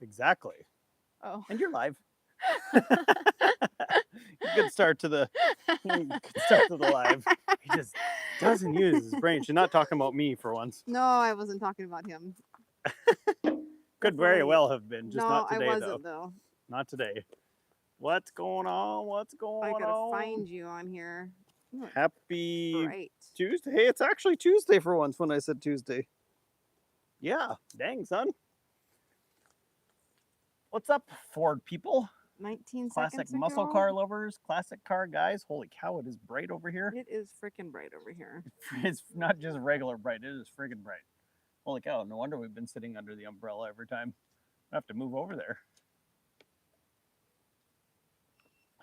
exactly. Oh. And you're live. Good start to the live. He just doesn't use his brain. She's not talking about me for once. No, I wasn't talking about him. Could very well have been, just no, not today I wasn't though. though. Not today. What's going on? What's going on? I gotta find you on here. Happy Right. Tuesday. Hey, it's actually Tuesday for once when I said Tuesday. Yeah, dang son. What's up, Ford people? 19 Classic seconds muscle ago. car lovers, classic car guys. Holy cow, it is bright over here. It is freaking bright over here. It's not just regular bright, it is friggin' bright. Holy cow, no wonder we've been sitting under the umbrella every time. I have to move over there.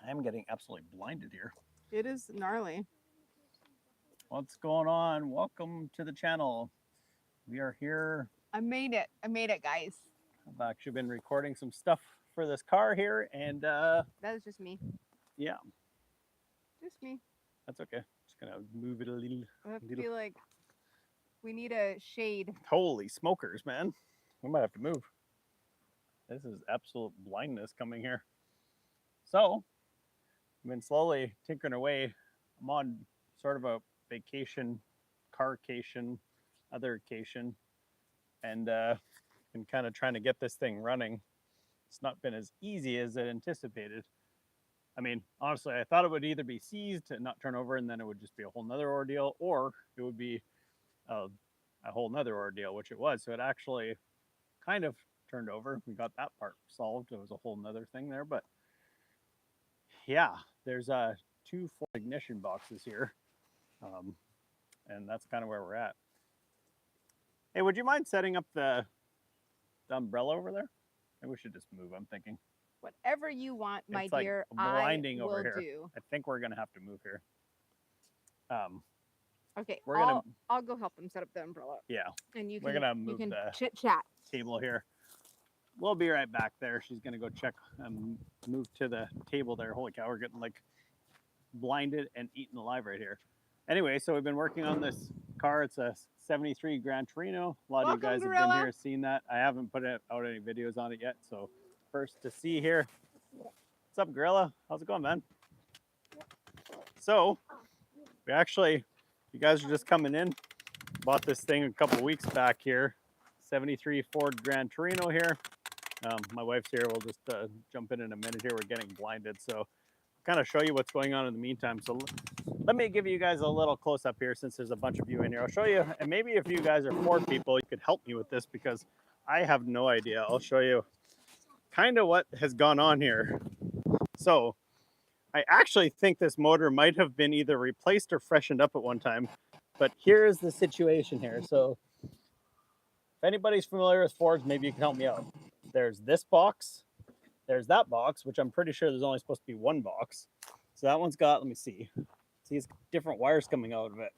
I am getting absolutely blinded here. It is gnarly. What's going on? Welcome to the channel. We are here. I made it, guys. I've actually been recording some stuff for this car here, and that is just me. Yeah. Just me. That's okay. Just gonna move it a little. I have to be like, we need a shade. Holy smokers, man. We might have to move. This is absolute blindness coming here. So, I've been slowly tinkering away. I'm on sort of a vacation, carcation, othercation, and been kind of trying to get this thing running. It's not been as easy as I anticipated. I mean, honestly, I thought it would either be seized and not turn over, and then it would just be a whole nother ordeal, or it would be a whole nother ordeal, which it was. So it actually kind of turned over. We got that part solved. It was a whole nother thing there, but yeah, there's 2 Ford ignition boxes here, and that's kind of where we're at. Hey, would you mind setting up the umbrella over there? Maybe we should just move, I'm thinking. Whatever you want, my it's dear, like blinding I over will here. do. I think we're gonna have to move here. Okay, I'll go help them set up the umbrella. Yeah, and we're gonna move the chit chat table here. We'll be right back there. She's gonna go check and move to the table there. Holy cow, we're getting like blinded and eaten alive right here. Anyway, so we've been working on this car. It's a 73 Gran Torino. A lot of you guys have been here seeing that. I haven't put out any videos on it yet, so first to see here. What's up, Gorilla? How's it going, man? So we actually, you guys are just coming in, bought this thing a couple weeks back here. 73 Ford Gran Torino here. My wife's here. We'll just jump in a minute here. We're getting blinded, so kind of show you what's going on in the meantime. So let me give you guys a little close up here since there's a bunch of you in here. I'll show you, and maybe if you guys are Ford people, you could help me with this because I have no idea. I'll show you kind of what has gone on here. So I actually think this motor might have been either replaced or freshened up at one time, but here's the situation here. So if anybody's familiar with Fords, maybe you can help me out. There's this box, there's that box, which I'm pretty sure there's only supposed to be one box. So that one's got, let me see it's different wires coming out of it.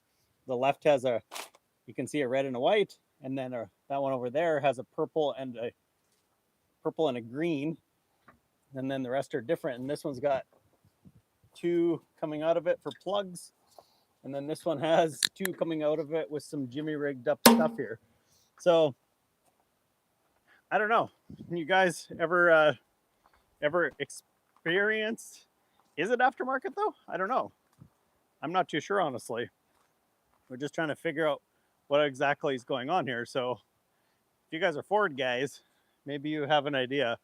The left has you can see a red and a white, and then that one over there has a purple and a green, and then the rest are different. And this one's got 2 coming out of it for plugs, and then this one has 2 coming out of it with some jimmy rigged up stuff here. So I don't know, you guys ever experienced, is it aftermarket though? I don't know. I'm not too sure, honestly. We're just trying to figure out what exactly is going on here. So if you guys are Ford guys, maybe you have an idea.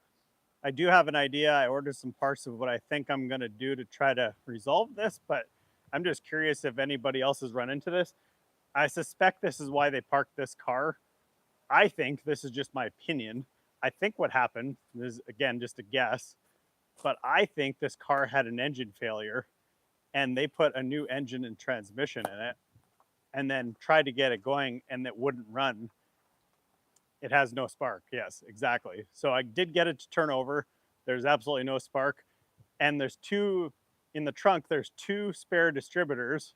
I do have an idea. I ordered some parts of what I think I'm going to do to try to resolve this, but I'm just curious if anybody else has run into this. I suspect this is why they parked this car. I think this is just my opinion. I think what happened is, again, just a guess, but I think this car had an engine failure and they put a new engine and transmission in it and then tried to get it going and it wouldn't run. It has no spark. Yes, exactly. So I did get it to turn over. There's absolutely no spark. And there's 2 in the trunk. There's 2 spare distributors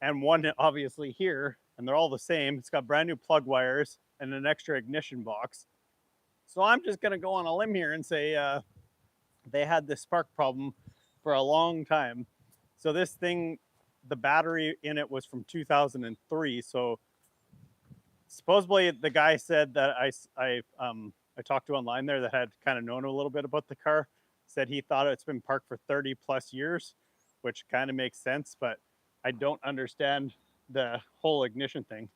and one obviously here, and they're all the same. It's got brand new plug wires and an extra ignition box. So I'm just going to go on a limb here and say they had this spark problem for a long time. So this thing, the battery in it was from 2003. So supposedly the guy said that I I talked to online there that had kind of known a little bit about the car, said he thought it's been parked for 30 plus years, which kind of makes sense, but I don't understand the whole ignition thing.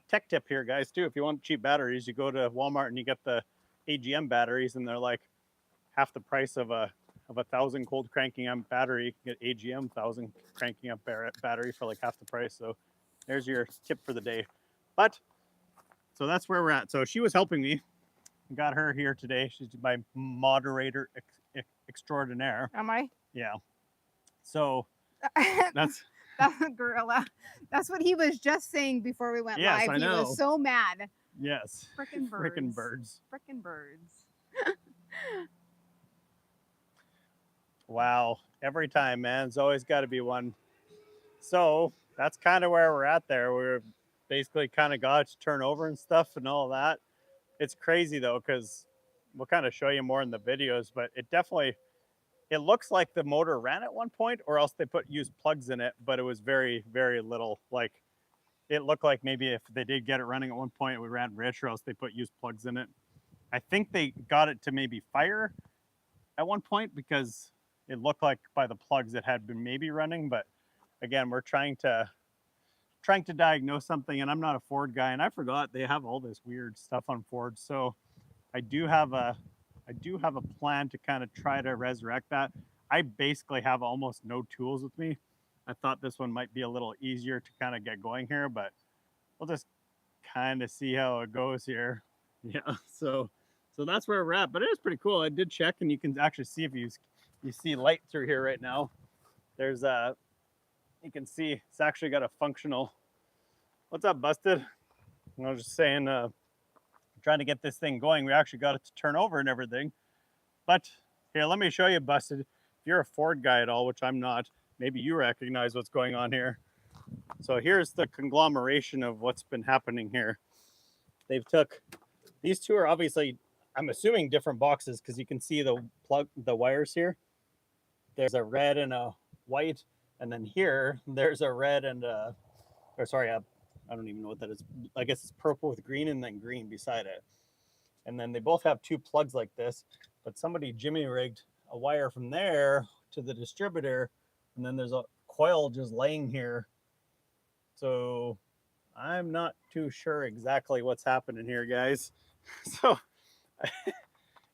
Tech tip here, guys, too. If you want cheap batteries, you go to Walmart and you get the AGM batteries, and they're like half the price of a 1,000 cold cranking amp battery. You get AGM 1,000 cranking amp battery for like half the price. So there's your tip for the day. But so that's where we're at. So she was helping me. Got her here today. She's my moderator extraordinaire. Am I? Yeah. So that's That gorilla. That's what he was just saying before we went Yes, live. I He know. was so mad. yes. Frickin' birds. Frickin' birds. Frickin' birds. Wow. Every time, man. It's always got to be one. So that's kind of where we're at there. We're basically kind of got to turn over and stuff and all that. It's crazy though, because we'll kind of show you more in the videos, but it looks like the motor ran at one point, or else they used plugs in it, but it was very, very little. Like it looked like maybe if they did get it running at one point, it would ran rich, or else they used plugs in it. I think they got it to maybe fire at one point because it looked like by the plugs it had been maybe running. But again, we're trying to diagnose something, and I'm not a Ford guy, and I forgot they have all this weird stuff on Ford. So I do have a plan to kind of try to resurrect that. I basically have almost no tools with me. I thought this one might be a little easier to kind of get going here, but we'll just kind of see how it goes here. Yeah, so that's where we're at, but it is pretty cool. I did check, and you can actually see if you see light through here right now. There's you can see it's actually got a functional. What's up, Busted? I was just saying, trying to get this thing going. We actually got it to turn over and everything. But here, let me show you, Busted. If you're a Ford guy at all, which I'm not, maybe you recognize what's going on here. So here's the conglomeration of what's been happening here. They've took, these two are obviously, I'm assuming different boxes, because you can see the wires here. There's a red and a white, and then here there's a red and I don't even know what that is. I guess it's purple with green, and then green beside it. And then they both have two plugs like this, but somebody jimmy rigged a wire from there to the distributor, and then there's a coil just laying here. So I'm not too sure exactly what's happening here, guys. So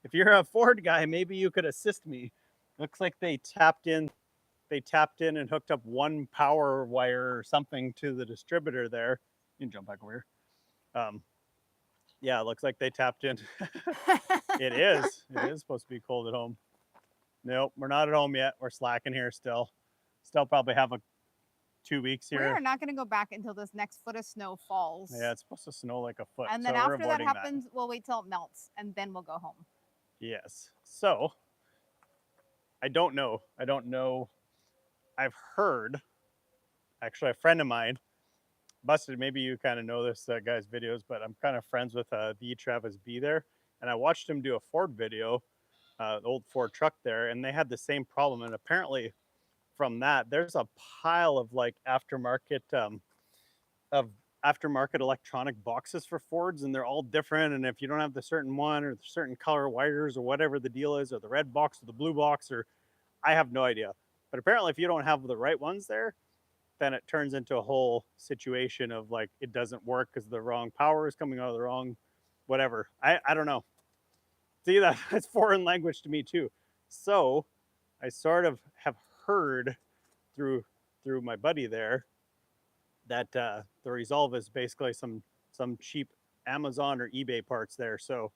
if you're a Ford guy, maybe you could assist me. Looks like they tapped in and hooked up one power wire or something to the distributor there. You can jump back over here. Yeah, it looks like they tapped in. It is supposed to be cold at home. Nope, we're not at home yet. We're slacking here still. Still probably have 2 weeks here. We are not going to go back until this next foot of snow falls. Yeah, it's supposed to snow like a foot. And then after that happens, we'll wait till it melts, and then we'll go home. Yes. So I don't know. I've heard, actually, a friend of mine, Busted, maybe you kind of know this guy's videos, but I'm kind of friends with the Travis B there. And I watched him do a Ford video, the old Ford truck there, and they had the same problem. And apparently from that, there's a pile of like aftermarket electronic boxes for Fords, and they're all different. And if you don't have the certain one or the certain color wires or whatever the deal is, or the red box or the blue box, or I have no idea. But apparently if you don't have the right ones there, then it turns into a whole situation of like it doesn't work because the wrong power is coming out of the wrong whatever. I don't know. See, that's foreign language to me too. So I sort of have heard through my buddy there that the Resolve is basically some cheap Amazon or eBay parts there. So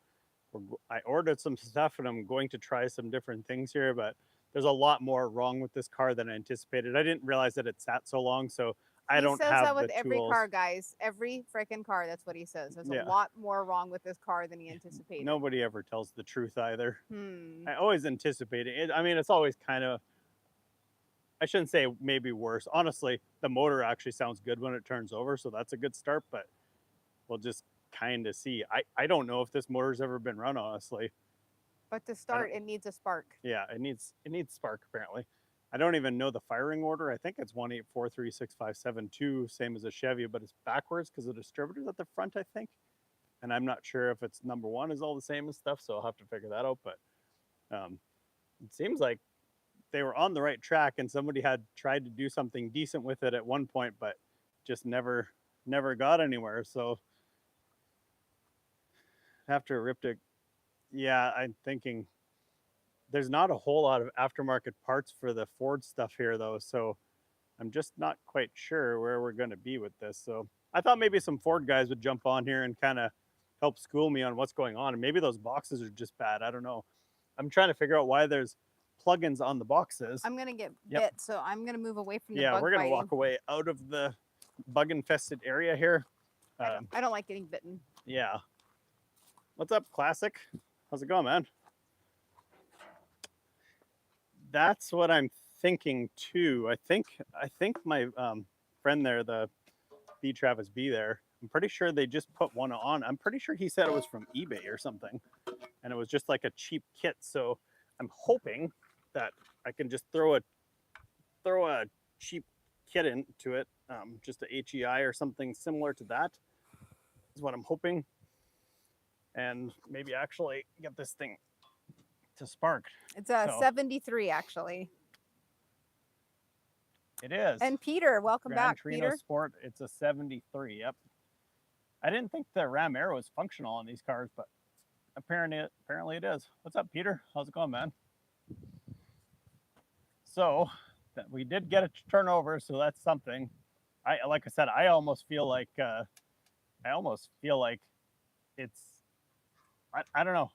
I ordered some stuff, and I'm going to try some different things here, but there's a lot more wrong with this car than I anticipated. I didn't realize that it sat so long, so I don't have the tools. He says that with every car, guys. Every freaking car, that's what he says. There's a lot more wrong with this car than he anticipated. Nobody ever tells the truth either. Hmm. I always anticipate it. I mean, it's always kind of, I shouldn't say maybe worse. Honestly, the motor actually sounds good when it turns over, so that's a good start, but we'll just kind of see. I don't know if this motor's ever been run, honestly. But to start, it needs a spark. Yeah, it needs spark, apparently. I don't even know the firing order. I think it's 1843657 2, same as a Chevy, but it's backwards because the distributor's at the front, I think. and I'm not sure if it's number one is all the same and stuff, so I'll have to figure that out. But it seems like they were on the right track, and somebody had tried to do something decent with it at one point, but just never got anywhere. So after Riptych, yeah, I'm thinking there's not a whole lot of aftermarket parts for the Ford stuff here, though. So I'm just not quite sure where we're going to be with this. So I thought maybe some Ford guys would jump on here and kind of help school me on what's going on. And maybe those boxes are just bad. I don't know. I'm trying to figure out why there's plugins on the boxes. I'm gonna get bit, so I'm gonna move away from the Yeah, bug we're going to biting. walk away out of the bug infested area here. I don't like getting bitten. Yeah. What's up, Classic? How's it going, man? That's what I'm thinking too. I think my friend there, the B Travis B there, I'm pretty sure they just put one on. I'm pretty sure he said it was from eBay or something, and it was just like a cheap kit. So I'm hoping that I can just throw a cheap kit into it, just a HEI or something similar to that is what I'm hoping, and maybe actually get this thing to spark. It's a 73 actually. It is. And Peter, welcome Gran back, Torino Peter. Sport. It's a 73. Yep. I didn't think the Ram Air was functional on these cars, but apparently it is. What's up, Peter? How's it going, man? So we did get a turnover, so that's something. Like I said, I almost feel like it's. I don't know.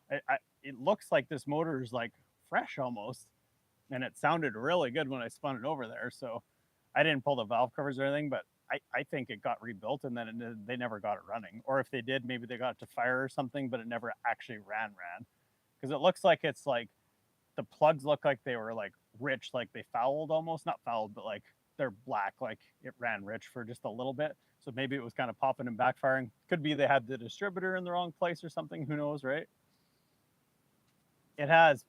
It looks like this motor is like fresh almost, and it sounded really good when I spun it over there. So I didn't pull the valve covers or anything, but I think it got rebuilt and then they never got it running. Or if they did, maybe they got it to fire or something, but it never actually ran. Because it looks like it's like the plugs look like they were like rich, like they fouled almost. Not fouled, but like they're black, like it ran rich for just a little bit. So maybe it was kind of popping and backfiring. Could be they had the distributor in the wrong place or something. Who knows, right? It has,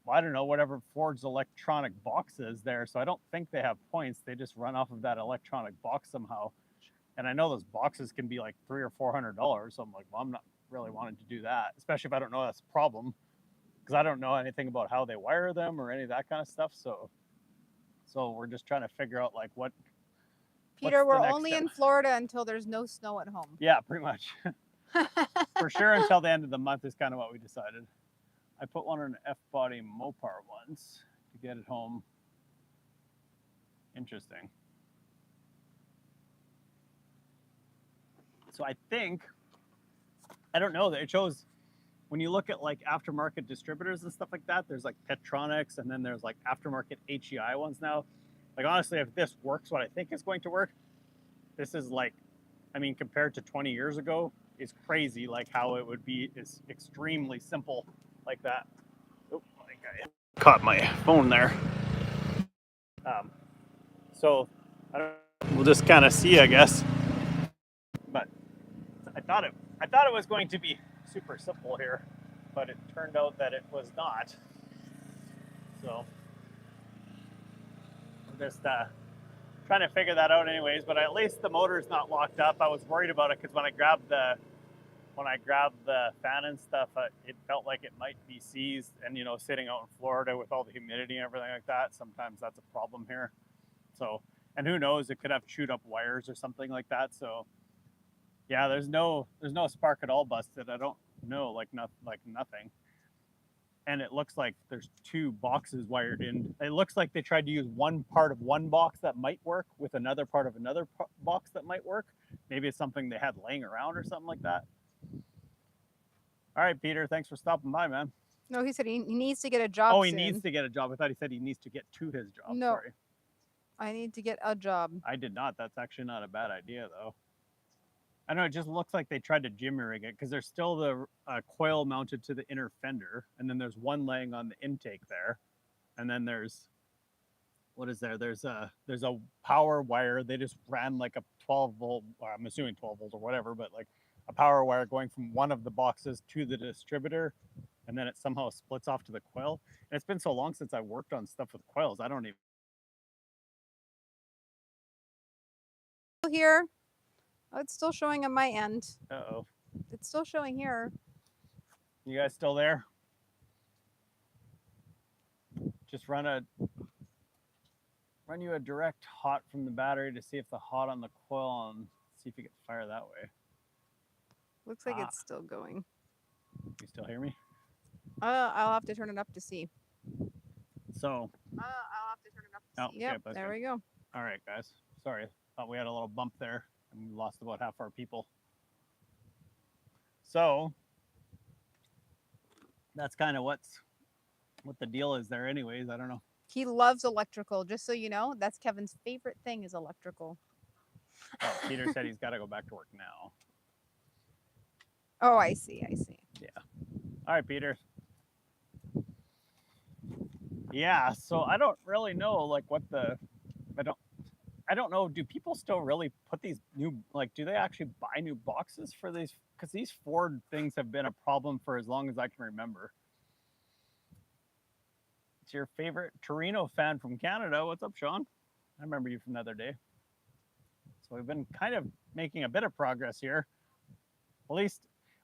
I don't know, whatever Ford's electronic box is there. So I don't think they have points. They just run off of that electronic box somehow. And I know those boxes can be like $300 or $400. So I'm like, well, I'm not really wanting to do that, especially if I don't know that's a problem, because I don't know anything about how they wire them or any of that kind of stuff. So we're just trying to figure out like what. Peter, we're only in Florida until there's no snow at home. Yeah, pretty much. For sure, until the end of the month is kind of what we decided. I put one on an F-body Mopar once to get it home. Interesting. So I think, I don't know, it shows when you look at like aftermarket distributors and stuff like that, there's like Petronix, and then there's like aftermarket HEI ones now. Like honestly, if this works what I think is going to work, this is like, I mean, compared to 20 years ago, is crazy like how it would be is extremely simple like that. Oh, I think I caught my phone there. So I don't know, we'll just kind of see, I guess. But I thought it was going to be super simple here, but it turned out that it was not. So I'm just trying to figure that out anyways, but at least the motor's not locked up. I was worried about it because when I grabbed the fan and stuff, it felt like it might be seized, and you know, sitting out in Florida with all the humidity and everything like that, sometimes that's a problem here. So, and who knows, it could have chewed up wires or something like that. So yeah, there's no spark at all busted. I don't know, like nothing. And it looks like there's two boxes wired in. It looks like they tried to use one part of one box that might work with another part of another box that might work. Maybe it's something they had laying around or something like that. All right, Peter, thanks for stopping by, man. No, he said he needs to get a job. Oh, he needs to get a job. I thought he said he needs to get to his job. No, sorry. I need to get a job. I did not. That's actually not a bad idea, though. I know, it just looks like they tried to jimmy rig it because there's still the coil mounted to the inner fender, and then there's one laying on the intake there, and then there's, what is there? There's a power wire. They just ran like a 12 volt, or I'm assuming 12 volt or whatever, but like a power wire going from one of the boxes to the distributor, and then it somehow splits off to the coil. And it's been so long since I worked on stuff with coils, I don't even. Here. Oh, it's still showing on my end. Uh-oh. It's still showing here. You guys still there? Just run you a direct hot from the battery to see if the hot on the coil and see if you can fire that way. Looks like it's still going. You still hear me? I'll have to turn it up to see. So. I'll have to turn it up to see. Okay, Yep, there we go. All right, guys. Sorry, thought we had a little bump there and we lost about half our people. So that's kind of what the deal is there, anyways. I don't know. He loves electrical. Just so you know, that's Kevin's favorite thing is electrical. Oh, Peter said he's got to go back to work now. Oh, I see. Yeah. All right, Peter. Yeah, so I don't really know like what I don't know. Do people still really put these new, like, do they actually buy new boxes for these? Because these Ford things have been a problem for as long as I can remember. It's your favorite Torino fan from Canada. What's up, Sean? I remember you from the other day. So we've been kind of making a bit of progress here. At least,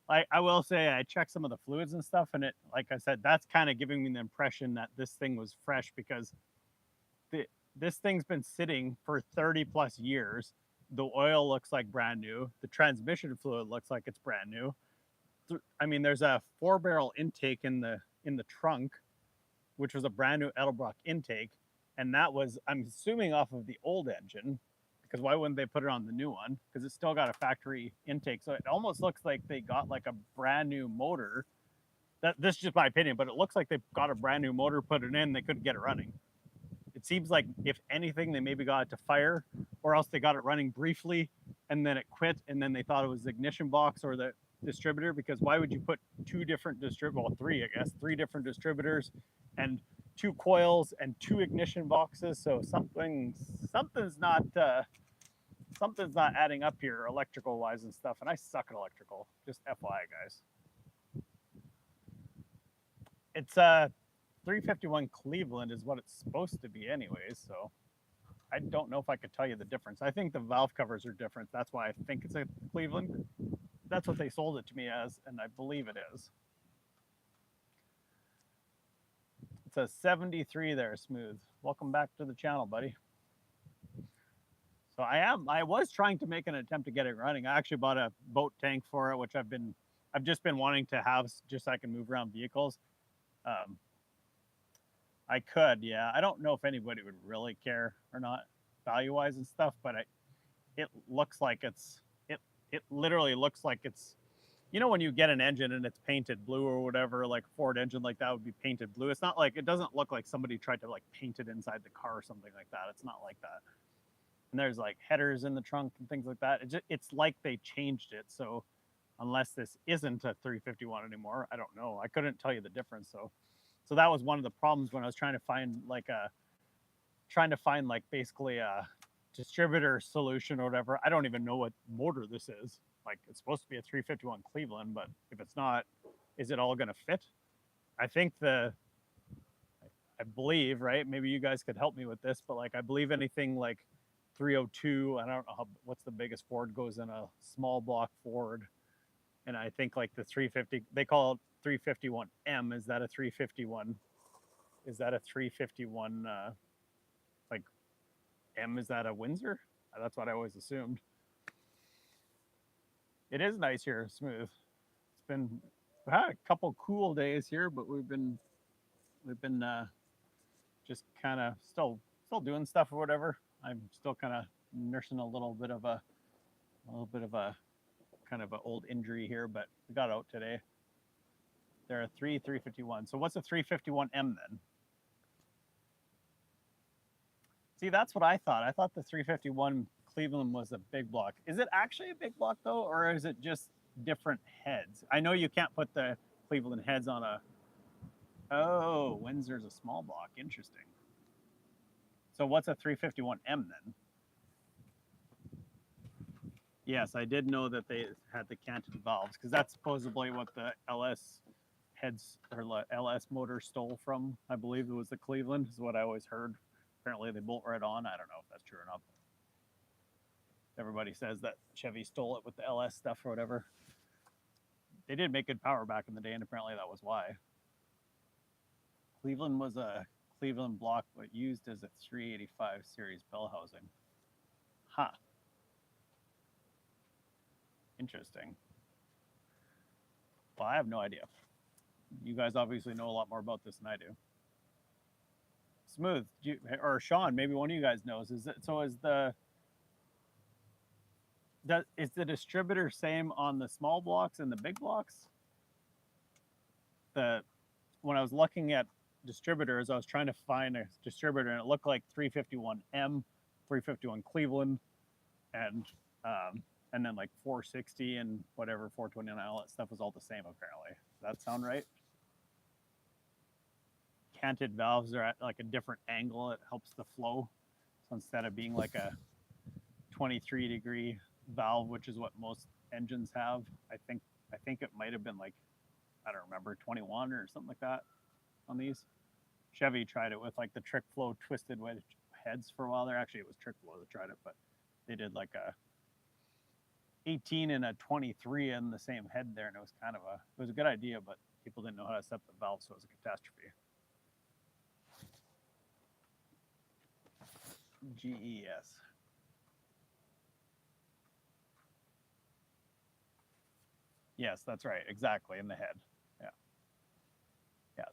I will say, I checked some of the fluids and stuff, and it, like I said, that's kind of giving me the impression that this thing was fresh because this thing's been sitting for 30 plus years. The oil looks like brand new. The transmission fluid looks like it's brand new. I mean, there's a 4-barrel intake in the trunk, which was a brand new Edelbrock intake, and that was, I'm assuming, off of the old engine, because why wouldn't they put it on the new one? Because it's still got a factory intake, so it almost looks like they got like a brand new motor. This is just my opinion, but it looks like they got a brand new motor, put it in, they couldn't get it running. It seems like, if anything, they maybe got it to fire, or else they got it running briefly, and then it quit, and then they thought it was the ignition box or the distributor, because why would you put three, I guess, 3 different distributors and 2 coils and 2 ignition boxes? So something's not adding up here electrical wise and stuff, and I suck at electrical, just FYI, guys. It's 351 Cleveland is what it's supposed to be anyways, so I don't know if I could tell you the difference. I think the valve covers are different. That's why I think it's a Cleveland. That's what they sold it to me as, and I believe it is. It's a 73 there, Smooth. Welcome back to the channel, buddy. So I was trying to make an attempt to get it running. I actually bought a boat tank for it, which I've just been wanting to have just so I can move around vehicles. I could, yeah. I don't know if anybody would really care or not, value-wise and stuff, but it looks like it literally looks like it's, you know, when you get an engine and it's painted blue or whatever, like a Ford engine like that would be painted blue. It's not like, it doesn't look like somebody tried to like paint it inside the car or something like that. It's not like that. And there's like headers in the trunk and things like that. It's like they changed it. So unless this isn't a 351 anymore, I don't know. I couldn't tell you the difference. So that was one of the problems when I was trying to find basically a distributor solution or whatever. I don't even know what motor this is. Like, it's supposed to be a 351 Cleveland, but if it's not, is it all going to fit? I think I believe, right? Maybe you guys could help me with this, but like, I believe anything like 302, I don't know what's the biggest Ford goes in a small block Ford. And I think like the 350, they call it 351M. Is that a 351? Is that a 351, like M, is that a Windsor? That's what I always assumed. It is nice here, Smooth. We had a couple cool days here, but we've been just kind of still doing stuff or whatever. I'm still kind of nursing a little bit of a kind of an old injury here, but we got out today. There are 351. So what's a 351M then? See, that's what I thought. I thought the 351 Cleveland was a big block. Is it actually a big block though, or is it just different heads? I know you can't put the Cleveland heads on a, oh, Windsor's a small block. Interesting. So what's a 351M then? Yes, I did know that they had the canted valves, because that's supposedly what the LS heads or LS motor stole from. I believe it was the Cleveland, is what I always heard. Apparently they bolt right on. I don't know if that's true or not. Everybody says that Chevy stole it with the LS stuff or whatever. they did make good power back in the day, and apparently that was why. Cleveland was a Cleveland block, but used as a 385 series bell housing. Huh. Interesting. Well, I have no idea. You guys obviously know a lot more about this than I do. Smooth, or Sean, maybe one of you guys knows. Is the distributor same on the small blocks and the big blocks? When I was looking at distributors, I was trying to find a distributor, and it looked like 351M, 351 Cleveland, and then like 460 and whatever 429, all that stuff was all the same apparently. Does that sound right? Canted valves are at like a different angle. It helps the flow. So instead of being like a 23-degree valve, which is what most engines have, I think it might have been like, I don't remember, 21 or something like that on these. Chevy tried it with like the trick flow twisted wedge heads for a while there. Actually, it was trick flow that tried it, but they did like a 18 and a 23 in the same head there, and it was a good idea, but people didn't know how to set the valve, so it was a catastrophe. GES. Yes, that's right. Exactly, in the head. Yeah.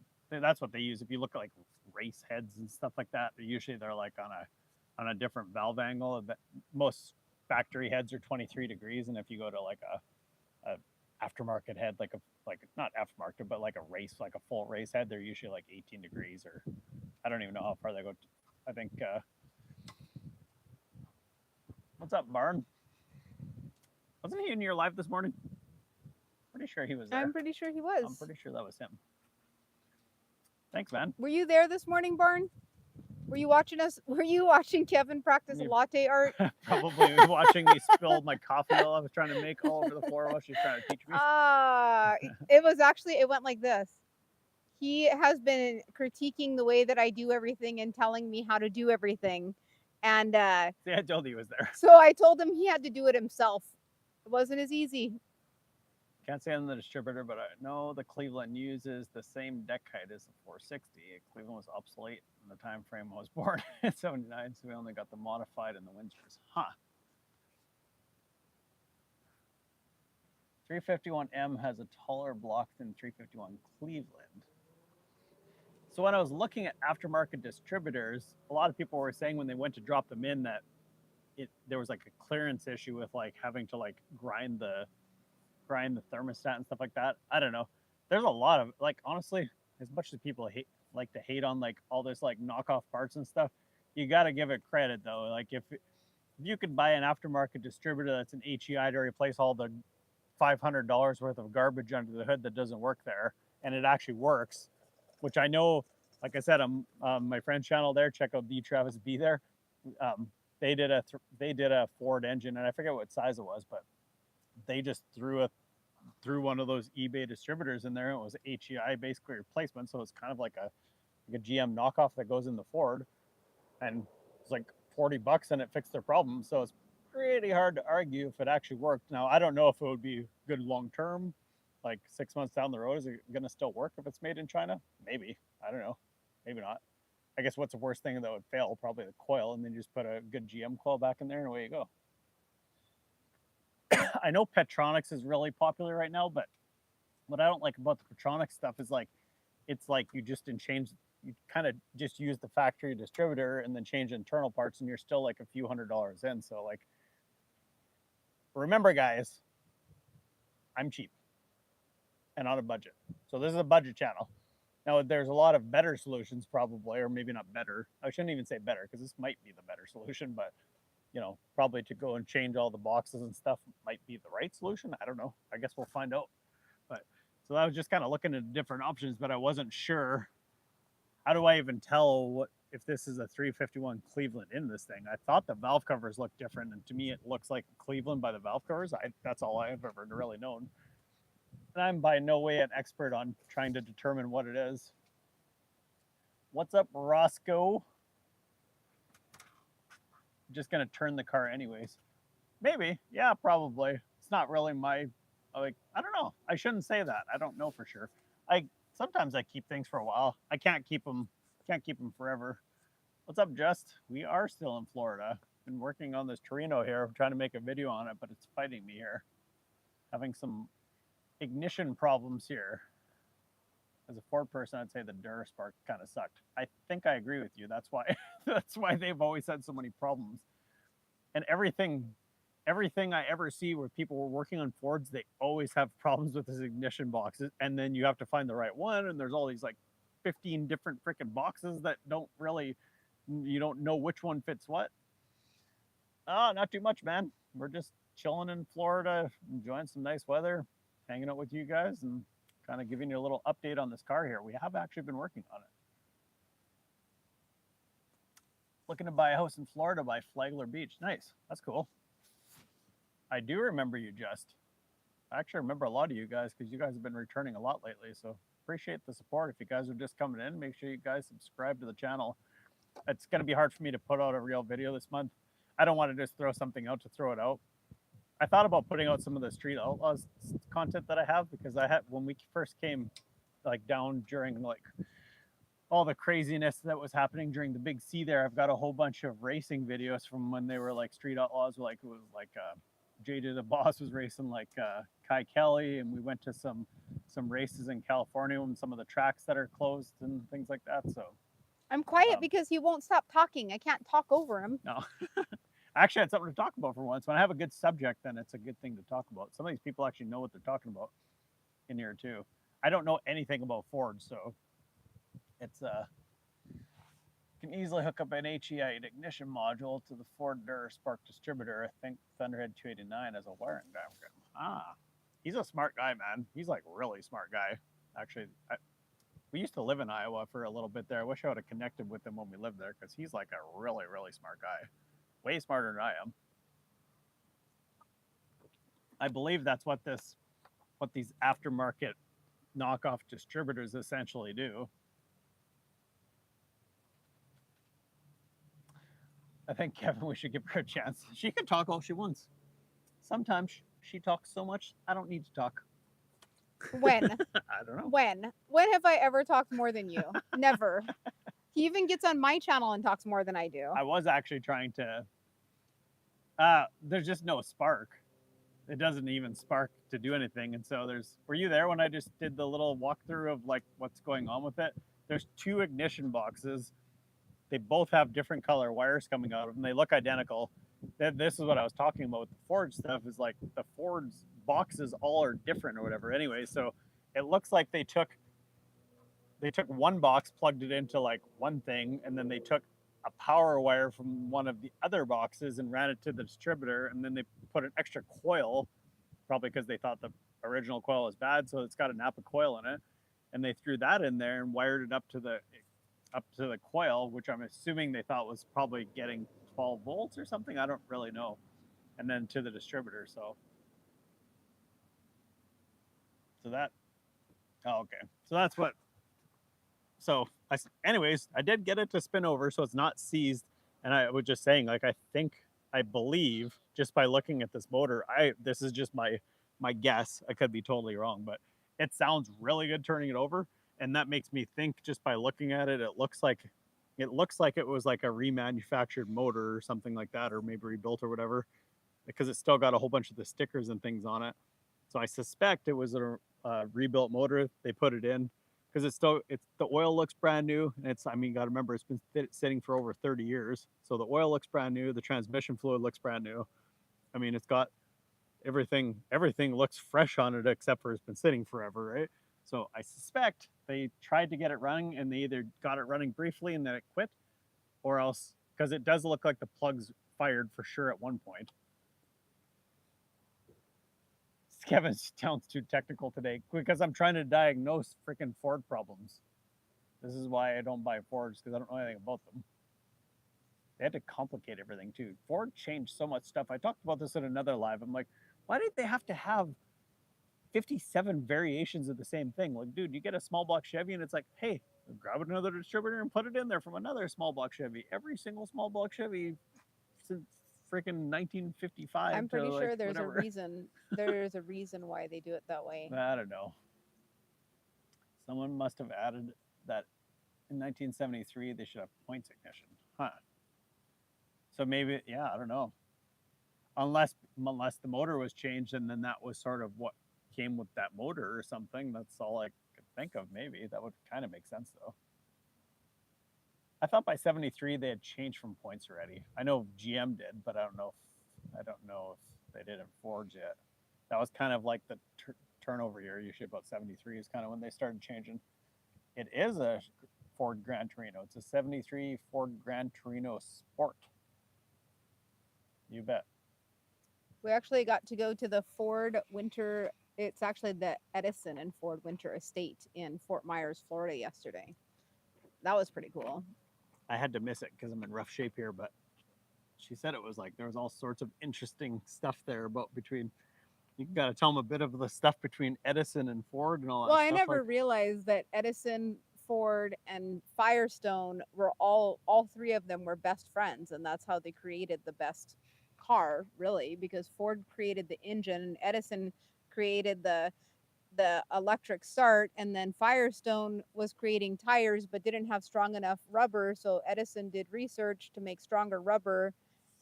That's what they use. If you look at like race heads and stuff like that, they're like on a different valve angle. Most factory heads are 23 degrees, and if you go to like a aftermarket head, like not aftermarket, but like a race, like a full race head, they're usually like 18 degrees, or I don't even know how far they go. I think. What's up, Barn? Wasn't he in your live this morning? Pretty sure he was there. I'm pretty sure he was. I'm pretty sure that was him. Thanks, man. Were you there this morning, Barn? Were you watching Kevin practice latte art? Probably watching me spill my coffee while I was trying to make all over the floor while she's trying to teach me. It went like this. He has been critiquing the way that I do everything and telling me how to do everything. And see, I told you he was there. So I told him he had to do it himself. It wasn't as easy. Can't say I'm the distributor, but I know the Cleveland uses the same deck height as the 460. Cleveland was obsolete in the time frame I was born in 79, so we only got the modified and the Windsors. Huh. 351M has a taller block than 351 Cleveland. So when I was looking at aftermarket distributors, a lot of people were saying when they went to drop them in that there was like a clearance issue with like having to like grind the thermostat and stuff like that. I don't know. There's a lot of like, honestly, as much as people like to hate on like all this like knockoff parts and stuff, you got to give it credit though. Like if you could buy an aftermarket distributor that's an HEI to replace all the $500 worth of garbage under the hood that doesn't work there, and it actually works, which I know, like I said, my friend's channel there, check out D Travis B there. They did a Ford engine, and I forget what size it was, but they just threw one of those eBay distributors in there. It was HEI basically replacement, so it's kind of like a GM knockoff that goes in the Ford, and it's like $40 and it fixed their problem. So it's pretty hard to argue if it actually worked. Now I don't know if it would be good long term, like 6 months down the road. Is it going to still work if it's made in China? Maybe. I don't know. Maybe not. I guess what's the worst thing that would fail? Probably the coil, and then you just put a good GM coil back in there and away you go. I know Petronics is really popular right now, but what I don't like about the Petronics stuff is like, it's like you kind of just use the factory distributor and then change internal parts, and you're still like a few $100s in. So like, remember guys, I'm cheap and on a budget. So this is a budget channel. Now there's a lot of better solutions probably, or maybe not better. I shouldn't even say better because this might be the better solution, but you know, probably to go and change all the boxes and stuff might be the right solution. I don't know. I guess we'll find out. But so I was just kind of looking at different options, but I wasn't sure. How do I even tell if this is a 351 Cleveland in this thing? I thought the valve covers looked different, and to me it looks like Cleveland by the valve covers. That's all I've ever really known. And I'm by no way an expert on trying to determine what it is. What's up, Roscoe? Just gonna turn the car anyways. Maybe, yeah, probably. It's not really my Like, I don't know. I shouldn't say that. I don't know for sure. Sometimes I keep things for a while. I can't keep them. Can't keep them forever. What's up, Just? We are still in Florida. Been working on this Torino here. I'm trying to make a video on it, but it's fighting me here. Having some ignition problems here. As a Ford person, I'd say the Duraspark kind of sucked. I think I agree with you. That's why that's why they've always had so many problems. And everything I ever see where people were working on Fords, they always have problems with this ignition boxes. And then you have to find the right one. And there's all these like 15 different freaking boxes that don't really, you don't know which one fits what. Oh, not too much, man. We're just chilling in Florida, enjoying some nice weather, hanging out with you guys, and kind of giving you a little update on this car here. We have actually been working on it. Looking to buy a house in Florida by Flagler Beach. Nice. That's cool. I do remember you, Just. I actually remember a lot of you guys because you guys have been returning a lot lately. So appreciate the support. If you guys are just coming in, make sure you guys subscribe to the channel. It's going to be hard for me to put out a real video this month. I don't want to just throw something out to throw it out. I thought about putting out some of the Street Outlaws content that I have because I had, when we first came like down during like all the craziness that was happening during the big C there, I've got a whole bunch of racing videos from when they were like Street Outlaws, like it was like JJ the Boss was racing like Kai Kelly, and we went to some races in California and some of the tracks that are closed and things like that. So I'm quiet because he won't stop talking. I can't talk over him. no. I actually had something to talk about for once. When I have a good subject, then it's a good thing to talk about. Some of these people actually know what they're talking about in here too. I don't know anything about Ford, so it's can easily hook up an HEI ignition module to the Ford Duraspark distributor. I think Thunderhead 289 has a wiring diagram. Ah, he's a smart guy, man. He's like really smart guy. Actually, we used to live in Iowa for a little bit there. I wish I would have connected with him when we lived there because he's like a really, really smart guy. Way smarter than I am. I believe that's what these aftermarket knockoff distributors essentially do. I think, Kevin, we should give her a chance. She can talk all she wants. Sometimes she talks so much, I don't need to talk. When? I don't know. When have I ever talked more than you? Never. He even gets on my channel and talks more than I do. I was actually trying to... there's just no spark. It doesn't even spark to do anything. And so were you there when I just did the little walkthrough of like what's going on with it? There's 2 ignition boxes. They both have different color wires coming out of them. They look identical. This is what I was talking about with the Ford stuff, is like the Ford's boxes all are different or whatever. Anyway, so it looks like they took one box, plugged it into like one thing, and then they took a power wire from one of the other boxes and ran it to the distributor, and then they put an extra coil, probably because they thought the original coil was bad, so it's got a Napa coil in it, and they threw that in there and wired it up to the coil, which I'm assuming they thought was probably getting 12 volts or something. I don't really know. And then to the distributor. So that, oh, okay. So that's what, so anyways, I did get it to spin over, so it's not seized. And I was just saying, like, I believe just by looking at this motor, this is just my guess. I could be totally wrong, but it sounds really good turning it over. And that makes me think, just by looking at it, it looks like it was like a remanufactured motor or something like that, or maybe rebuilt or whatever, because it's still got a whole bunch of the stickers and things on it. So I suspect it was a rebuilt motor. They put it in because the oil looks brand new. And I mean, you got to remember, it's been sitting for over 30 years. So the oil looks brand new. The transmission fluid looks brand new. I mean, it's got everything looks fresh on it, except for it's been sitting forever, right? So I suspect they tried to get it running, and they either got it running briefly and then it quit, or else, because it does look like the plug's fired for sure at one point. Kevin sounds too technical today because I'm trying to diagnose freaking Ford problems. This is why I don't buy Fords, because I don't know anything about them. They had to complicate everything too. Ford changed so much stuff. I talked about this in another live. I'm like, why did they have to have 57 variations of the same thing? Like, dude, you get a small block Chevy and it's like, hey, grab another distributor and put it in there from another small block Chevy. Every single small block Chevy freaking 1955 I'm to pretty like sure there's whatever. a reason. There's a reason why they do it that way. I don't know. Someone must have added that in 1973 they should have points ignition. Huh. So maybe, yeah, I don't know. Unless the motor was changed and then that was sort of what came with that motor or something. That's all I could think of. Maybe that would kind of make sense though. I thought by 73 they had changed from points already. I know GM did, but I don't know if they did in Ford yet. That was kind of like the turnover year. Usually about 73 is kind of when they started changing. It is a Ford Gran Torino. It's a 73 Ford Gran Torino Sport. You bet. We actually got to go to the Ford Winter. It's actually the Edison and Ford Winter Estate in Fort Myers, Florida yesterday. That was pretty cool. I had to miss it because I'm in rough shape here, but she said it was like there was all sorts of interesting stuff there about between. You got to tell them a bit of the stuff between Edison and Ford and all that Well, stuff. I never realized that Edison, Ford, and Firestone were all three of them were best friends, and that's how they created the best car, really, because Ford created the engine and Edison created the electric start, and then Firestone was creating tires but didn't have strong enough rubber, so Edison did research to make stronger rubber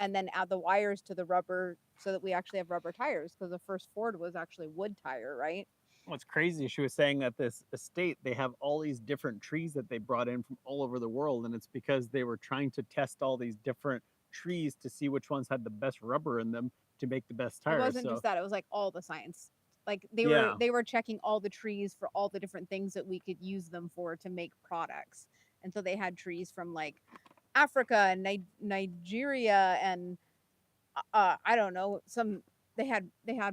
and then add the wires to the rubber so that we actually have rubber tires, because the first Ford was actually wood tire, right? What's crazy, she was saying that this estate, they have all these different trees that they brought in from all over the world, and it's because they were trying to test all these different trees to see which ones had the best rubber in them to make the best tires. It wasn't just that, it was like all the science. Like Yeah. they were checking all the trees for all the different things that we could use them for to make products. And so they had trees from like Africa and Nigeria and I don't know, they had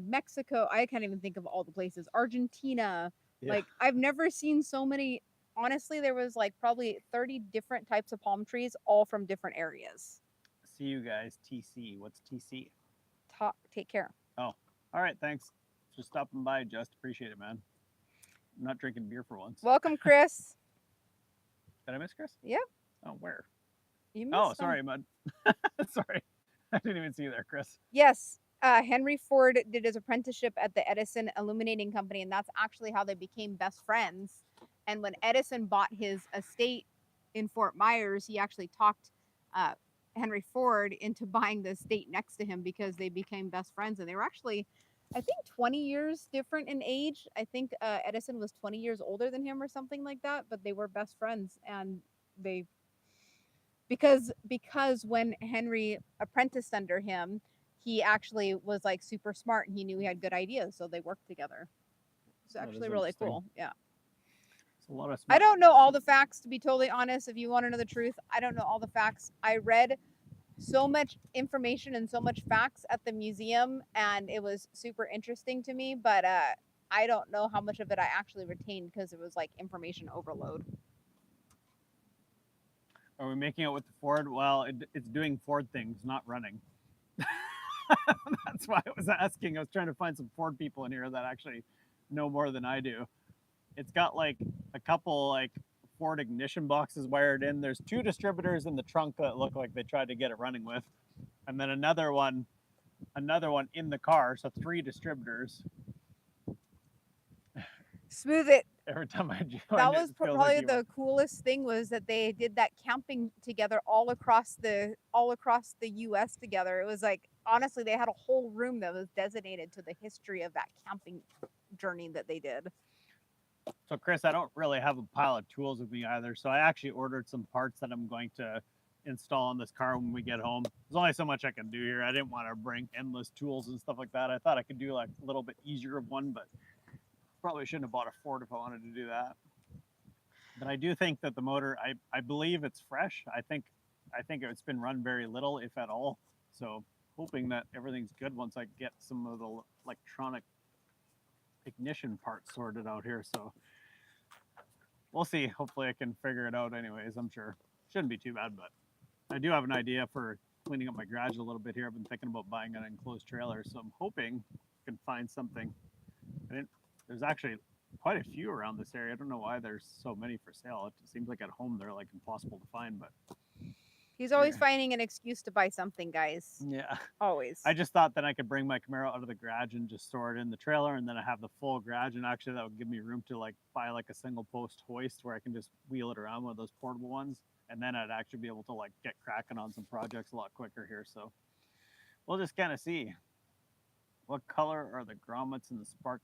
Mexico. I can't even think of all the places. Argentina. Yeah. Like I've never seen so many. Honestly, there was like probably 30 different types of palm trees, all from different areas. See you guys. TC. What's TC? Take care. Oh, all right. Thanks. Just stopping by. Just appreciate it, man. I'm not drinking beer for once. Welcome, Chris. Did I miss Chris? Yeah. Oh, where? You missed Oh, him. sorry, Mud. Sorry. I didn't even see you there, Chris. Yes. Henry Ford did his apprenticeship at the Edison Illuminating Company, and that's actually how they became best friends. And when Edison bought his estate in Fort Myers, he actually talked Henry Ford into buying the estate next to him because they became best friends. And they were actually, I think, 20 years different in age. I think Edison was 20 years older than him or something like that, but they were best friends. And they, because when Henry apprenticed under him, he actually was like super smart and he knew he had good ideas, so they worked together. It's actually really cool. Yeah. It's a lot of I don't know all the facts, to be totally honest. If you want to know the truth, I don't know all the facts. I read so much information and so much facts at the museum, and it was super interesting to me, but I don't know how much of it I actually retained because it was like information overload. Are we making it with the Ford? Well, it's doing Ford things, not running. That's why I was asking. I was trying to find some Ford people in here that actually know more than I do. It's got like a couple like Ford ignition boxes wired in. There's 2 distributors in the trunk that look like they tried to get it running with, and then another one in the car. So 3 distributors. Smooth it. Every time I join, that was probably like the coolest thing, was that they did that camping together all across the US together. It was like, honestly, they had a whole room that was designated to the history of that camping journey that they did. So Chris, I don't really have a pile of tools with me either. So I actually ordered some parts that I'm going to install on this car when we get home. There's only so much I can do here. I didn't want to bring endless tools and stuff like that. I thought I could do like a little bit easier of one, but probably shouldn't have bought a Ford if I wanted to do that. But I do think that the motor, I believe it's fresh. I think it's been run very little, if at all. So hoping that everything's good once I get some of the electronic ignition parts sorted out here. So we'll see. Hopefully I can figure it out anyways. I'm sure shouldn't be too bad, but I do have an idea for cleaning up my garage a little bit here. I've been thinking about buying an enclosed trailer, so I'm hoping I can find something. There's actually quite a few around this area. I don't know why there's so many for sale. It seems like at home they're like impossible to find, but He's always finding an excuse to buy something, guys. Yeah. Always. I just thought that I could bring my Camaro out of the garage and just store it in the trailer, and then I have the full garage, and actually that would give me room to like buy like a single post hoist where I can just wheel it around, one of those portable ones, and then I'd actually be able to like get cracking on some projects a lot quicker here. So we'll just kind of see. What color are the grommets and the spark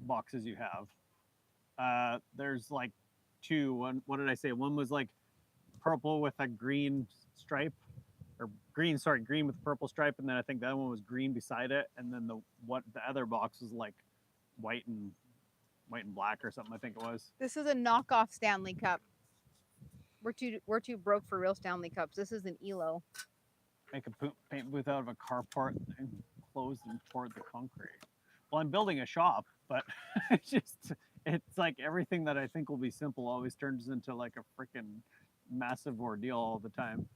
boxes you have? There's like two. One, what did I say? One was like purple with a green stripe, or green, sorry, green with purple stripe, and then I think the other one was green beside it, and then the other box was like white and black or something, I think it was. This is a knockoff Stanley Cup. We're too broke for real Stanley Cups. This is an ELO. Make a paint booth out of a carport and closed and poured the concrete. Well, I'm building a shop, but it's like everything that I think will be simple always turns into like a freaking massive ordeal all the time.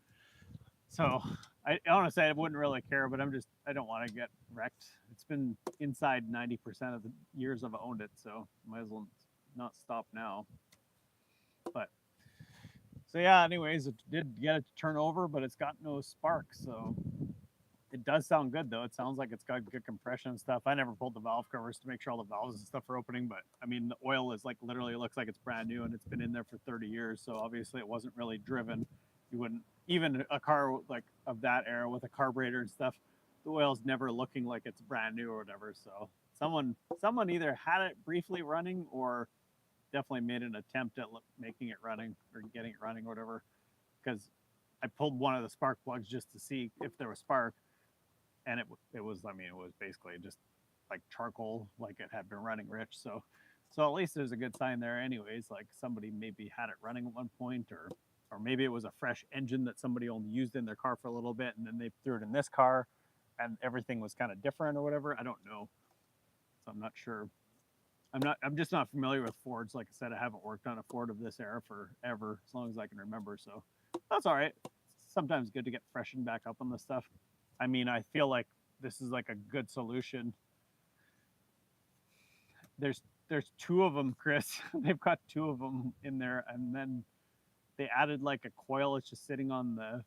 So I honestly, I wouldn't really care, but I don't want to get wrecked. It's been inside 90% of the years I've owned it, so might as well not stop now. But so yeah, anyways, it did get it to turn over, but it's got no spark, so it does sound good though. It sounds like it's got good compression and stuff. I never pulled the valve covers to make sure all the valves and stuff are opening, but I mean, the oil is like literally looks like it's brand new and it's been in there for 30 years, so obviously it wasn't really driven. You wouldn't, even a car like of that era with a carburetor and stuff, the oil's never looking like it's brand new or whatever. So someone either had it briefly running or definitely made an attempt at making it running or getting it running or whatever, because I pulled one of the spark plugs just to see if there was spark, and it was, I mean, it was basically just like charcoal, like it had been running rich. So at least there's a good sign there anyways, like somebody maybe had it running at one point, or maybe it was a fresh engine that somebody only used in their car for a little bit and then they threw it in this car and everything was kind of different or whatever. I don't know. So I'm not sure. I'm just not familiar with Fords. Like I said, I haven't worked on a Ford of this era forever, as long as I can remember. So that's all right. It's sometimes good to get freshened back up on this stuff. I mean, I feel like this is like a good solution. There's two of them, Chris. They've got two of them in there, and then they added like a coil. It's just sitting on the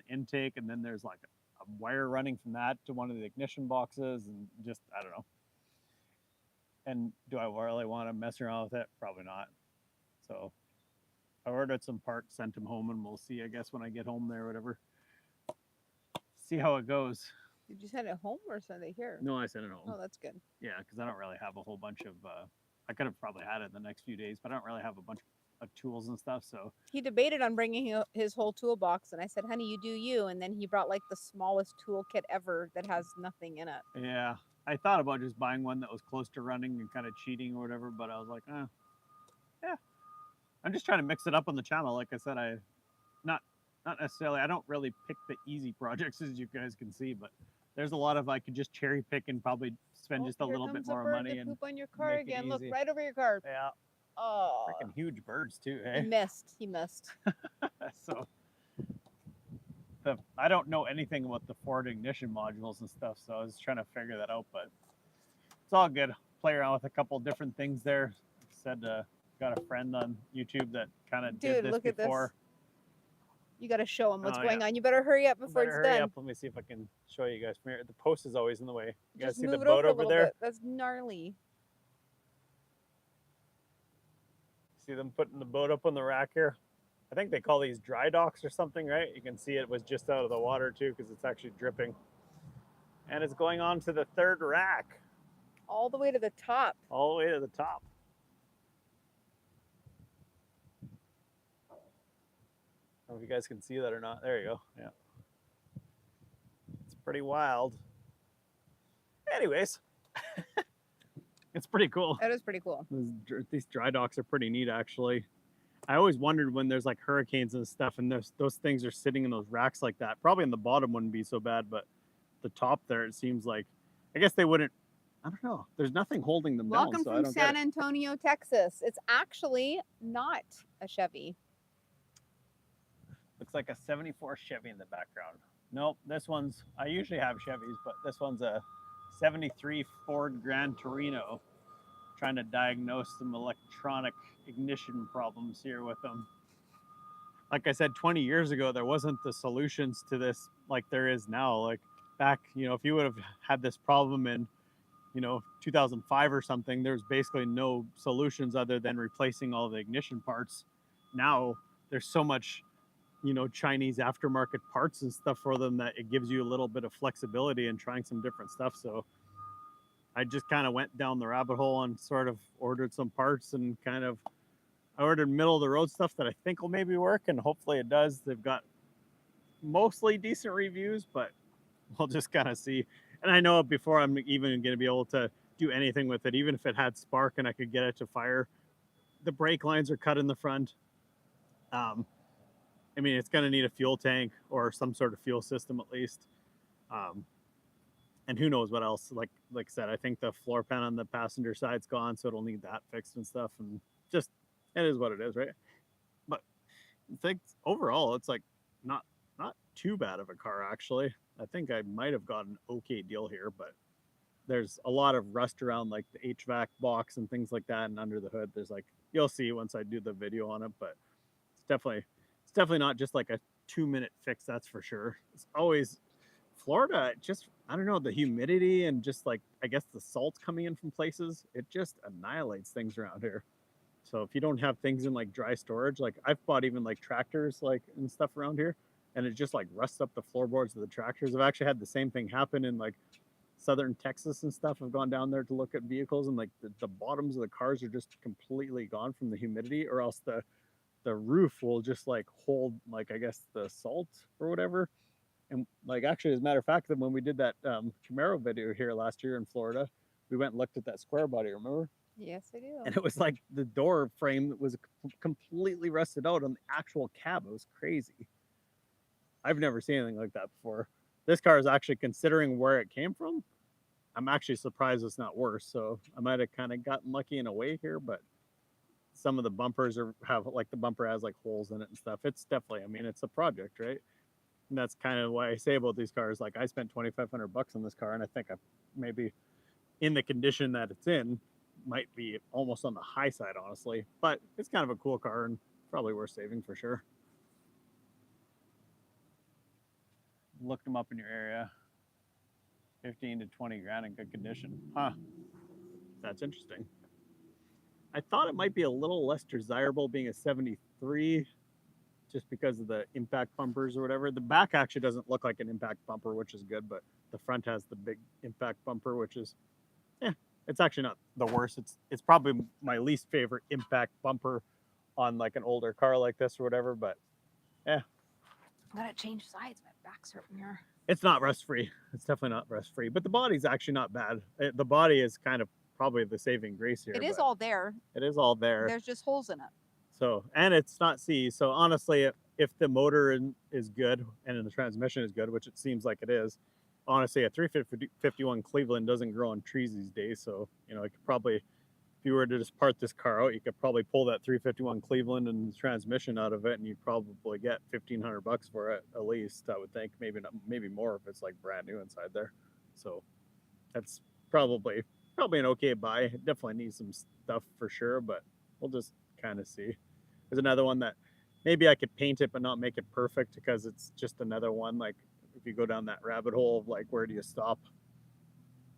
intake, and then there's like a wire running from that to one of the ignition boxes, and just I don't know. And do I really want to mess around with it? Probably not. So I ordered some parts, sent them home, and we'll see, I guess, when I get home there or whatever. See how it goes. Did you send it home or send it here? No, I sent it home. Oh, that's good. Yeah, because I don't really have a whole bunch of, I could have probably had it in the next few days, but I don't really have a bunch of tools and stuff, so. He debated on bringing his whole toolbox, and I said, honey, you do you. And then he brought like the smallest toolkit ever that has nothing in it. Yeah. I thought about just buying one that was close to running and kind of cheating or whatever, but I was like, yeah. I'm just trying to mix it up on the channel. Like I said, not necessarily, I don't really pick the easy projects, as you guys can see, but there's a lot of, I could just cherry pick and probably spend just a little bit more money and poop on your car make it again. Look easy. right over your car. Yeah. Oh, Freaking huge birds too, he hey? missed. So I don't know anything about the Ford ignition modules and stuff, so I was trying to figure that out, but it's all good. Play around with a couple different things there. Like I said, got a friend on YouTube that kind of did this look before. At this. You got to show him what's going yeah. on. You better hurry up before it's hurry done. Up. Let me see if I can show you guys from here. The post is always in the way. You guys Just see move the it boat over a little there? Bit. That's gnarly. See them putting the boat up on the rack here? I think they call these dry docks or something, right? You can see it was just out of the water too, because it's actually dripping. And it's going on to the third rack. All the way to the top. All the way to the top. I don't know if you guys can see that or not. There you go. Yeah. It's pretty wild. Anyways. It's pretty cool. That is pretty cool. These dry docks are pretty neat, actually. I always wondered when there's like hurricanes and stuff, and those things are sitting in those racks like that. Probably in the bottom wouldn't be so bad, but the top there, it seems like, I guess they wouldn't. I don't know. There's nothing holding them down. Welcome from San Antonio, Texas. It's actually not a Chevy. Looks like a 74 Chevy in the background. Nope, this one's, I usually have Chevys, but this one's a 73 Ford Grand Torino. Trying to diagnose some electronic ignition problems here with them. like I said, 20 years ago, there wasn't the solutions to this like there is now. Like back, if you would have had this problem in, 2005 or something, there's basically no solutions other than replacing all the ignition parts. Now there's so much, Chinese aftermarket parts and stuff for them that it gives you a little bit of flexibility in trying some different stuff. So I just kind of went down the rabbit hole and sort of ordered some parts and I ordered middle of the road stuff that I think will maybe work, and hopefully it does. They've got mostly decent reviews, but we'll just kind of see. And I know before I'm even going to be able to do anything with it, even if it had spark and I could get it to fire, the brake lines are cut in the front. I mean, it's going to need a fuel tank or some sort of fuel system at least. And who knows what else. Like I said, I think the floor pan on the passenger side's gone, so it'll need that fixed and stuff. And just it is what it is, right? But I think overall, it's like not too bad of a car actually. I think I might have got an okay deal here, but there's a lot of rust around like the HVAC box and things like that, and under the hood. There's like you'll see once I do the video on it, but it's definitely not just like a 2-minute fix. That's for sure. It's always Florida. Just I don't know, the humidity and just like I guess the salt coming in from places. It just annihilates things around here. So if you don't have things in like dry storage, like I've bought even like tractors like and stuff around here, and it just like rusts up the floorboards of the tractors. I've actually had the same thing happen in like southern Texas and stuff. I've gone down there to look at vehicles, and like the bottoms of the cars are just completely gone from the humidity, or else the roof will just like hold like I guess the salt or whatever. And like actually, as a matter of fact, that when we did that Camaro video here last year in Florida, we went and looked at that square body. Remember? Yes, I do. And it was like the door frame was completely rusted out on the actual cab. It was crazy. I've never seen anything like that before. This car is actually, considering where it came from, I'm actually surprised it's not worse. So I might have kind of gotten lucky in a way here, but some of the bumpers have like the bumper has like holes in it and stuff. It's definitely, I mean, it's a project, right? And that's kind of why I say about these cars. Like I spent $2,500 on this car, and I think I maybe in the condition that it's in might be almost on the high side, honestly. But it's kind of a cool car and probably worth saving for sure. Looked them up in your area. 15 to 20 grand in good condition. Huh. That's interesting. I thought it might be a little less desirable being a 73 just because of the impact bumpers or whatever. The back actually doesn't look like an impact bumper, which is good, but the front has the big impact bumper, which is, it's actually not the worst. It's probably my least favorite impact bumper on like an older car like this or whatever, but I gotta change sides. My back's hurting here. It's not rust free. It's definitely not rust free, but the body's actually not bad. The body is kind of probably the saving grace here. It is all there. It is all there. There's just holes in it. So, and it's not C. So honestly, if the motor is good and the transmission is good, which it seems like it is, honestly, a 351 Cleveland doesn't grow on trees these days. So, it could probably, if you were to just part this car out, you could probably pull that 351 Cleveland and the transmission out of it, and you'd probably get $1,500 for it at least. I would think maybe more if it's like brand new inside there. So that's probably an okay buy. It definitely needs some stuff for sure, but we'll just kind of see. There's another one that maybe I could paint it but not make it perfect, because it's just another one. Like if you go down that rabbit hole of like where do you stop,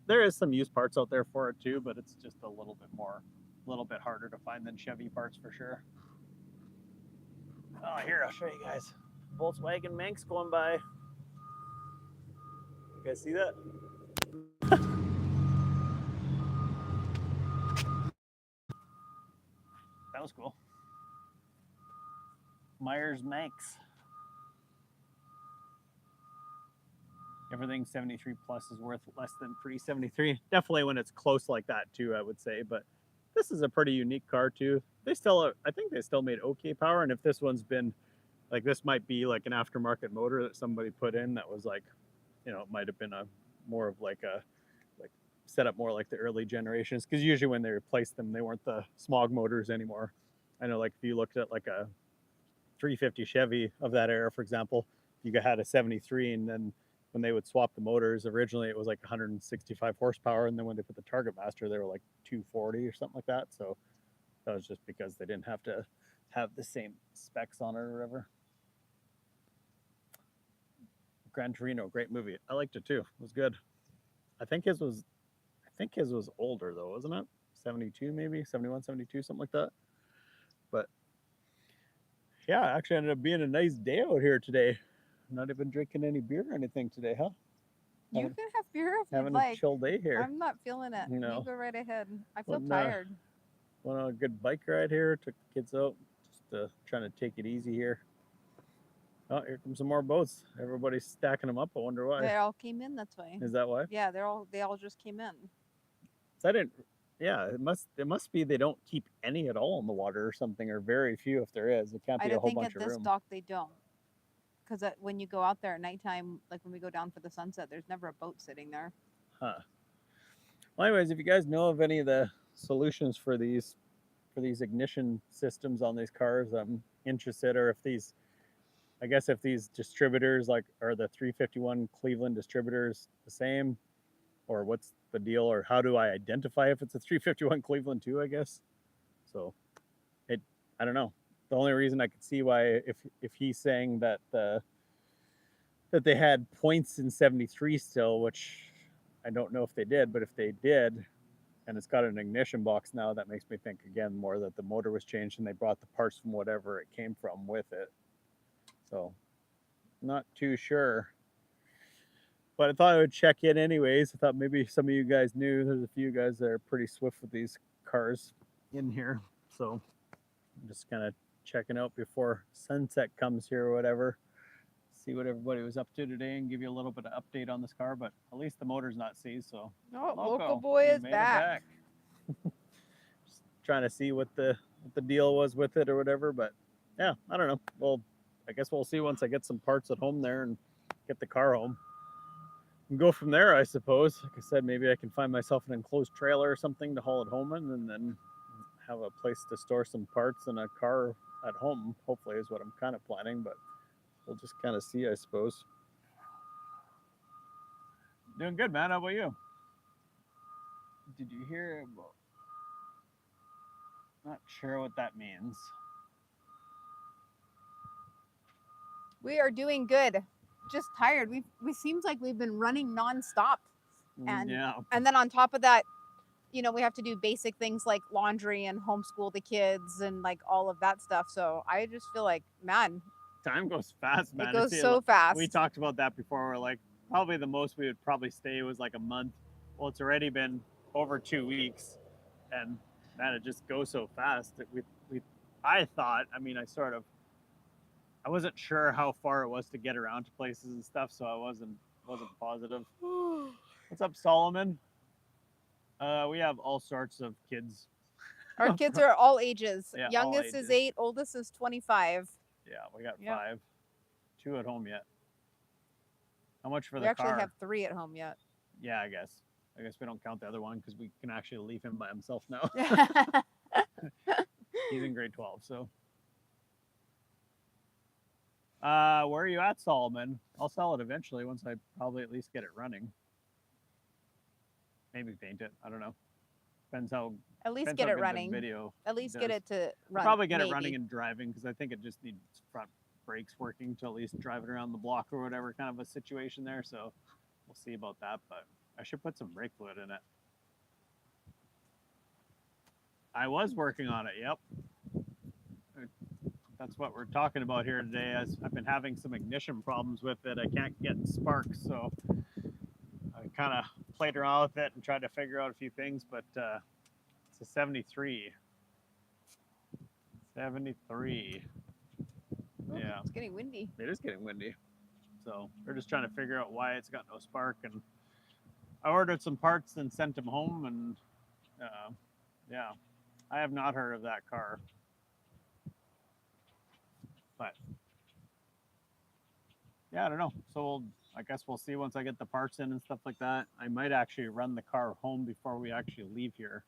there is some used parts out there for it too, but it's just a little bit harder to find than Chevy parts for sure. Oh, here, I'll show you guys. Volkswagen Manx going by. You guys see that? That was cool. Myers Manx. Everything 73 plus is worth less than pre-73. Definitely when it's close like that too, I would say. But this is a pretty unique car too. I think they still made okay power. And if this one's been like, this might be like an aftermarket motor that somebody put in that was like, it might have been more of like set up more like the early generations. Because usually when they replaced them, they weren't the smog motors anymore. I know, like if you looked at like a 350 Chevy of that era, for example, you had a 73, and then when they would swap the motors, originally it was like 165 horsepower, and then when they put the Target Master, they were like 240 or something like that. So that was just because they didn't have to have the same specs on it or whatever. Gran Torino, great movie. I liked it too. It was good. I think his was older though, wasn't it? 72 maybe, 71, 72, something like that. But yeah, actually ended up being a nice day out here today. Not even drinking any beer or anything today, huh? You Having, can have beer if you'd having a like. chill day here. I'm not feeling it. You No. go right ahead. I feel Went, tired. went on a good bike ride here. Took the kids out. Just trying to take it easy here. Oh, here comes some more boats. Everybody's stacking them up. I wonder why. They all came in. That's why. Is that why? Yeah, they all just came in. So I didn't. Yeah, it must be they don't keep any at all in the water or something, or very few if there is. It can't be a whole think bunch at of this room. dock they don't. Because when you go out there at nighttime, like when we go down for the sunset, there's never a boat sitting there. Huh. Well, anyways, if you guys know of any of the solutions for these ignition systems on these cars, I'm interested. Or if these distributors are the 351 Cleveland distributors the same, or what's the deal, or how do I identify if it's a 351 Cleveland too? I guess. So, I don't know. The only reason I could see why, if he's saying that that they had points in 73 still, which I don't know if they did, but if they did, and it's got an ignition box now, that makes me think again more that the motor was changed and they brought the parts from whatever it came from with it. So, not too sure. But I thought I would check in anyways. I thought maybe some of you guys knew. There's a few guys that are pretty swift with these cars in here. So I'm just kind of checking out before sunset comes here or whatever. See what everybody was up to today and give you a little bit of update on this car. But at least the motor's not seized. So Oh, local boy you is made it back. Just trying to see what the deal was with it or whatever. But yeah, I don't know. Well, I guess we'll see once I get some parts at home there and get the car home. And go from there, I suppose. Like I said, maybe I can find myself an enclosed trailer or something to haul it home in, and then have a place to store some parts and a car at home. Hopefully, is what I'm kind of planning, but we'll just kind of see, I suppose. Doing good, man. How about you? Did you hear? Well, not sure what that means. We are doing good. Just tired. We seems like we've been running nonstop. And and then on top of that, we have to do basic things like laundry and homeschool the kids and like all of that stuff. So I just feel like, man, time goes fast, man. It goes so fast. We talked about that before. We're like, probably the most we would probably stay was like a month. Well, it's already been over 2 weeks, and man, it just goes so fast. I thought, I mean, I wasn't sure how far it was to get around to places and stuff, so I wasn't positive. What's up, Solomon? We have all sorts of kids. Our kids are all ages. Yeah, all Youngest ages. is 8, oldest is 25. Yeah, we got Yep. 5. 2 at home yet. How much for We the actually car? have 3 at home yet. Yeah, I guess we don't count the other one because we can actually leave him by himself now. He's in grade 12, so. Where are you at, Solomon? I'll sell it eventually once I probably at least get it running. Maybe paint it. I don't know. Depends how. At least depends get how it good the running. Video. At least does. get it to run. Probably get maybe. it running and driving because I think it just needs front brakes working to at least drive it around the block or whatever kind of a situation there. So we'll see about that. But I should put some brake fluid in it. I was working on it. Yep. That's what we're talking about here today. As I've been having some ignition problems with it. I can't get sparks, so I kind of played around with it and tried to figure out a few things, but it's a 73. 73. Ooh, Yeah. It's getting windy. It is getting windy. So we're just trying to figure out why it's got no spark. And I ordered some parts and sent them home. And yeah, I have not heard of that car. But yeah, I don't know. So I guess we'll see once I get the parts in and stuff like that. I might actually run the car home before we actually leave here.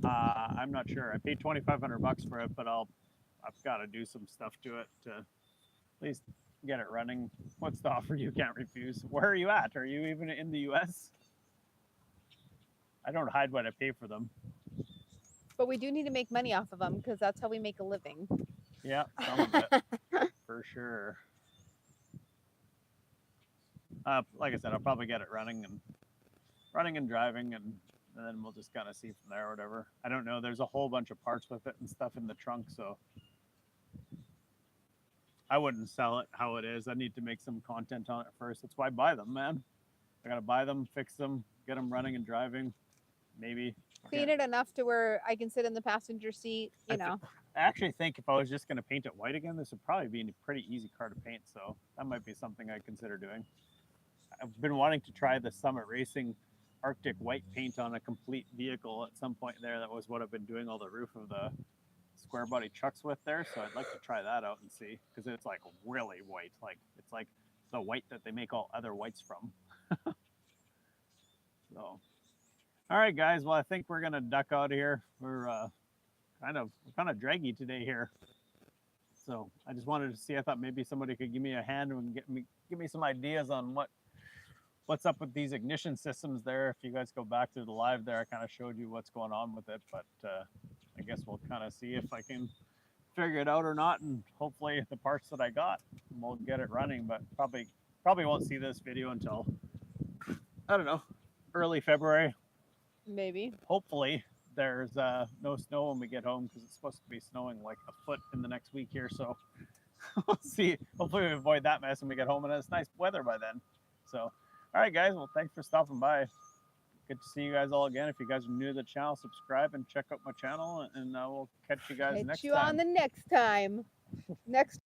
I'm not sure. I paid $2,500 for it, but I've got to do some stuff to it to at least get it running. What's the offer you can't refuse? Where are you at? Are you even in the US? I don't hide what I pay for them. But we do need to make money off of them because that's how we make a living. Yeah, some of it for sure. Like I said, I'll probably get it running and driving, and then we'll just kind of see from there or whatever. I don't know. There's a whole bunch of parts with it and stuff in the trunk, so I wouldn't sell it how it is. I need to make some content on it first. That's why I buy them, man. I gotta buy them, fix them, get them running and driving. Maybe Clean it enough to where I can sit in the passenger seat, you know. I actually think if I was just gonna paint it white again, this would probably be a pretty easy car to paint. So that might be something I consider doing. I've been wanting to try the Summit Racing Arctic white paint on a complete vehicle at some point there. That was what I've been doing all the roof of the square body trucks with there. So I'd like to try that out and see, because it's like really white. Like it's like the white that they make all other whites from. So, all right, guys. Well, I think we're gonna duck out of here. We're kind of draggy today here. So I just wanted to see. I thought maybe somebody could give me a hand and give me some ideas on what's up with these ignition systems there. If you guys go back to the live there, I kind of showed you what's going on with it, but I guess we'll kind of see if I can figure it out or not, and hopefully the parts that I got, we'll get it running. But probably won't see this video until, I don't know, early February. Maybe. Hopefully there's no snow when we get home, because it's supposed to be snowing like a foot in the next week here. So we'll see. Hopefully we avoid that mess when we get home, and it's nice weather by then. So, all right, guys. Well, thanks for stopping by. Good to see you guys all again. If you guys are new to the channel, subscribe and check out my channel, and we'll catch you guys next time. On the next time. Next